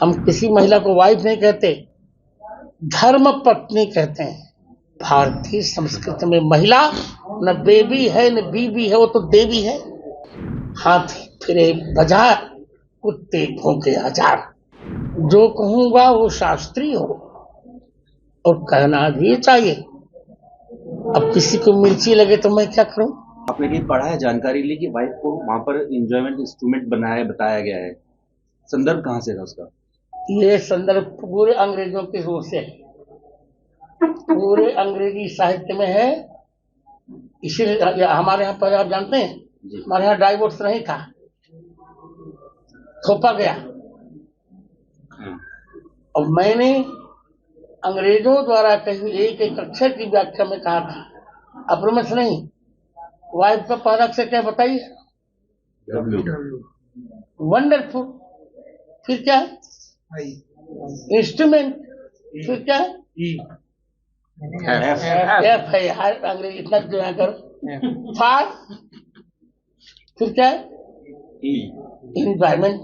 हम किसी महिला को वाइफ नहीं कहते, धर्म पत्नी कहते हैं। भारतीय संस्कृति में महिला न बेबी है न बीबी है, वो तो देवी है। हाथी फिरे बाजार, कुत्ते भौंके हजार। जो कहूंगा वो शास्त्रीय हो और कहना भी चाहिए। अब किसी को मिर्ची लगे तो मैं क्या करूं? आपने कहीं पढ़ा है, जानकारी ली कि वाइफ को वहां पर एंजॉयमेंट इंस्ट्रूमेंट बताया गया है? संदर्भ कहाँ से था उसका? ये संदर्भ पूरे अंग्रेजों के रूप से है, पूरे अंग्रेजी साहित्य में है। इसीलिए हमारे यहाँ पर आप जानते हैं, हमारे यहाँ डाइवोर्स नहीं था, थोपा गया। और मैंने अंग्रेजों द्वारा कही एक एक अक्षर की व्याख्या में कहा था, अप्रमश नहीं। वाइफ का पहला अक्षर क्या बताइए? वंडरफुल। फिर क्या है? इंस्ट्रूमेंट। फिर क्या है? एफ है। हर अंग्रेजी इतना जो है करो। फार। फिर क्या है? इन्वायरमेंट।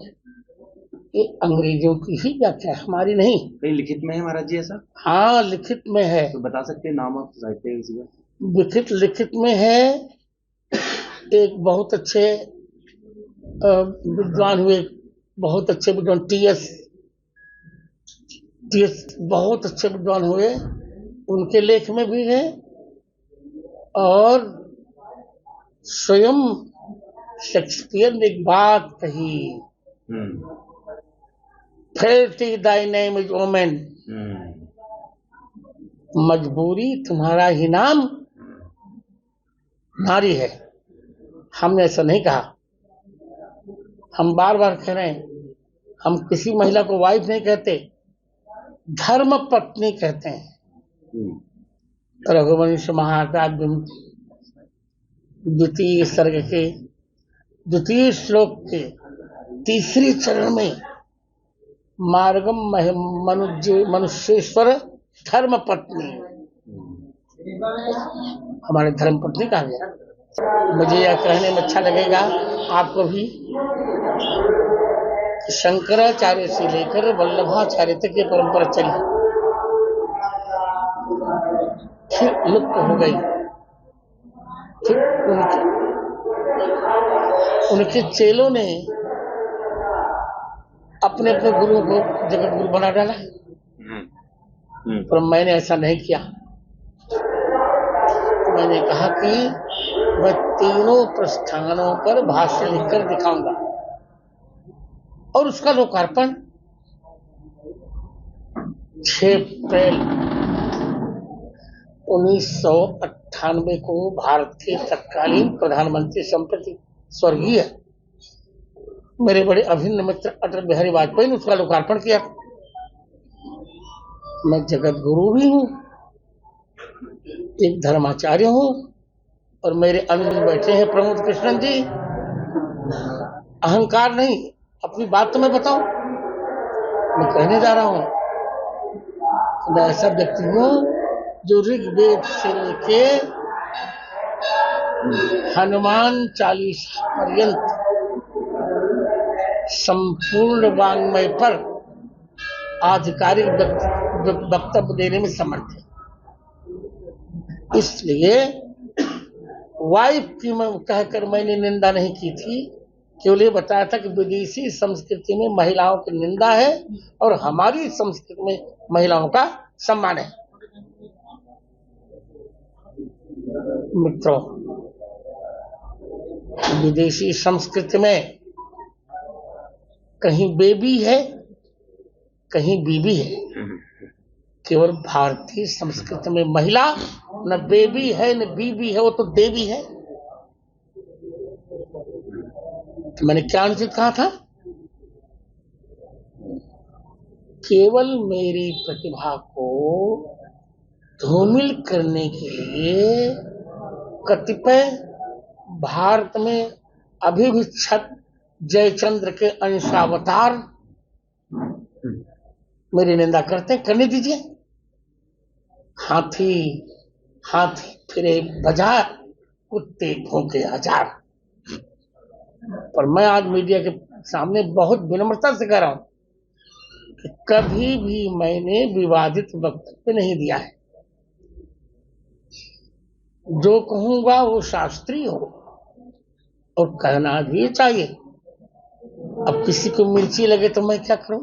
ये अंग्रेजों की ही व्याख्या है, हमारी नहीं। कहीं लिखित में है महाराज जी ऐसा? हाँ, लिखित में है। तो बता सकते हैं नाम आप साहित्य किसी का? लिखित में है। एक बहुत अच्छे विद्वान हुए, बहुत अच्छे विद्वान टीएस बहुत अच्छे विद्वान हुए, उनके लेख में भी है। और स्वयं शेक्सपियर ने एक बात कही, फेल्टी दाई नेम इज वोमेन। मजबूरी तुम्हारा ही नाम नारी है। हमने ऐसा नहीं कहा। हम बार बार कह रहे हैं, हम किसी महिला को वाइफ नहीं कहते, धर्म पत्नी कहते हैं। रघुवंश महाकाव्य द्वितीय सर्ग के द्वितीय श्लोक के तीसरी चरण में मार्गम मनुष्येश्वर धर्म पत्नी, हमारे धर्म पत्नी कहा गया। मुझे यह कहने में अच्छा लगेगा आपको भी, शंकराचार्य से लेकर वल्लभाचार्य तक ये परंपरा चली, फिर लुप्त हो गई। फिर उनके चेलों ने अपने अपने गुरुओं को जगत गुरु बना डाला, पर मैंने ऐसा नहीं किया। मैंने कहा कि मैं तीनों प्रस्थानों पर भाष्य लिखकर दिखाऊंगा और उसका लोकार्पण 6 अप्रैल 1998 को भारत के तत्कालीन प्रधानमंत्री संप्रति स्वर्गीय मेरे बड़े अभिन्न मित्र अटल बिहारी वाजपेयी ने उसका लोकार्पण किया। मैं जगत गुरु भी हूँ, एक धर्माचार्य हूँ, और मेरे अंदर बैठे हैं प्रमोद कृष्णन जी। अहंकार नहीं, अपनी बात तो मैं बताऊं। मैं कहने जा रहा हूं, मैं ऐसा व्यक्ति हूं जो ऋग्वेद से लेके हनुमान चालीसा पर्यंत संपूर्ण वाङ्मय पर आधिकारिक वक्तव्य देने में समर्थ है। इसलिए वाइफ की मैं कहकर मैंने निंदा नहीं की थी, केवल ये बताया था कि विदेशी संस्कृति में महिलाओं की निंदा है और हमारी संस्कृति में महिलाओं का सम्मान है। मित्रों, विदेशी संस्कृति में कहीं बेबी है, कहीं बीबी है। केवल भारतीय संस्कृति में महिला न बेबी है न बीबी है, वो तो देवी है। तो मैंने क्या अनुचित कहा था? केवल मेरी प्रतिभा को धूमिल करने के लिए कतिपय भारत में अभिभिक्षत जयचंद्र के अंशावतार मेरी निंदा करते, करने दीजिए। हाथी हाथी फिरे बाजार, कुत्ते भौंके हजार। पर मैं आज मीडिया के सामने बहुत विनम्रता से कह रहा हूं, कभी भी मैंने विवादित वक्तव्य नहीं दिया है। जो कहूंगा वो शास्त्रीय हो और कहना भी चाहिए। अब किसी को मिर्ची लगे तो मैं क्या करूं?